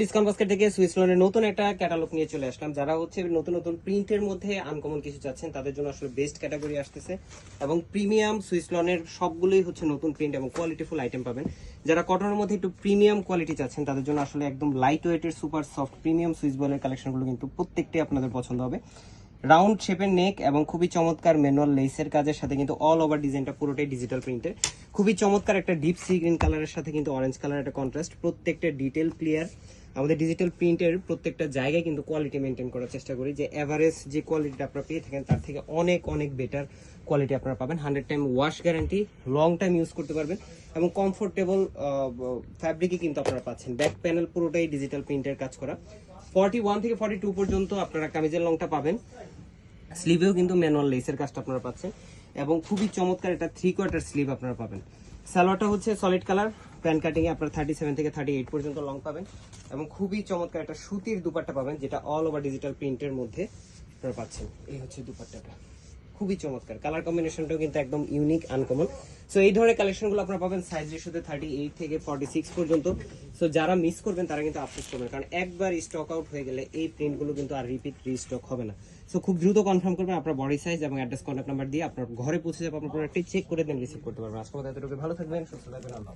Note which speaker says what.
Speaker 1: Discount basket থেকে Swiss লনের নতুন একটা ক্যাটালগ নিয়ে চলে আসলাম। যারা হচ্ছে নতুন নতুন প্রিন্টের মধ্যে আনকমন কিছু চাচ্ছেন তাদের জন্য আসলে বেস্ট ক্যাটাগরি আসতেছে এবং প্রিমিয়াম সুইস লনের সবগুলোই হচ্ছে নতুন প্রিন্ট এবং কোয়ালিটিফুল আইটেম পাবেন। যারা কটনের মধ্যে একটু প্রিমিয়াম কোয়ালিটি চাচ্ছেন তাদের জন্য আসলে একদম লাইট ওয়েটের সুপার সফট প্রিমিয়াম সুইস বলের কালেকশনগুলো কিন্তু প্রত্যেকটাই আপনাদের পছন্দ হবে। রাউন্ড শেপের নেক এবং খুবই চমৎকার ম্যানুয়াল লেসের কাজের সাথে কিন্তু অল ওভার ডিজাইনটা পুরোটাই ডিজিটাল প্রিন্টের। খুবই চমৎকার একটা ডিপ সি গ্রিন কালারের সাথে কিন্তু অরেঞ্জ কালার একটা কন্ট্রাস্ট, প্রত্যেকটা ডিটেল ক্লিয়ার। আমাদের ডিজিটাল প্রিন্টের প্রত্যেকটা জায়গায় কিন্তু কোয়ালিটি মেনটেন করার চেষ্টা করি, যে এভারেজ যে কোয়ালিটিটা আপনারা পেয়ে থাকেন তার থেকে অনেক অনেক বেটার কোয়ালিটি আপনারা পাবেন। 100 time wash guarantee, long time use করতে পারবেন এবং কমফোর্টেবল ফ্যাব্রিকই কিন্তু আপনারা পাচ্ছেন। ব্যাক প্যানেল পুরোটাই ডিজিটাল প্রিন্টের কাজ করা। 41 থেকে 42 পর্যন্ত আপনারা কামিজের লংটা পাবেন। স্লিভেও কিন্তু ম্যানুয়াল লেসের কাজটা আপনারা পাচ্ছেন এবং খুবই চমৎকার একটা 3/4 স্লিভ আপনারা পাবেন। সালোয়ারটা হচ্ছে সলিড কালার, প্যান কাটিং এ আপনারা 37 থেকে 38 পর্যন্ত লং পাবেন এবং খুবই চমৎকার একটা সুতির দুপাট্টা পাবেন, যেটা অল ওভার ডিজিটাল প্রিন্টের মধ্যে আপনারা পাচ্ছেন। এই হচ্ছে দুপাট্টাটা, খুবই চমৎকার। কালার কম্বিনেশনটাও কিন্তু একদম ইউনিক আনকমন। সো এই ধরনের কালেকশনগুলো আপনারা পাবেন সাইজ রেশিওতে 38 থেকে 46 পর্যন্ত। সো যারা মিস করবেন তারা কিন্তু আফসোস করবেন, কারণ একবার স্টক আউট হয়ে গেলে এই প্রিন্টগুলো কিন্তু আর রিপিট রিস্টক হবে না। সো খুব দ্রুত কনফার্ম করবেন আপনার বডি সাইজ এবং অ্যাড্রেস কন্ট্যাক্ট নাম্বার দিয়ে আপনার ঘরে পৌঁছে যাবে, আপনার প্রোডাক্টটি চেক করে দেন রিসিভ করতে পারবেন। আজকে মতো এতটুকু, ভালো থাকবেন, সুস্থ থাকবেন, আল্লাহ।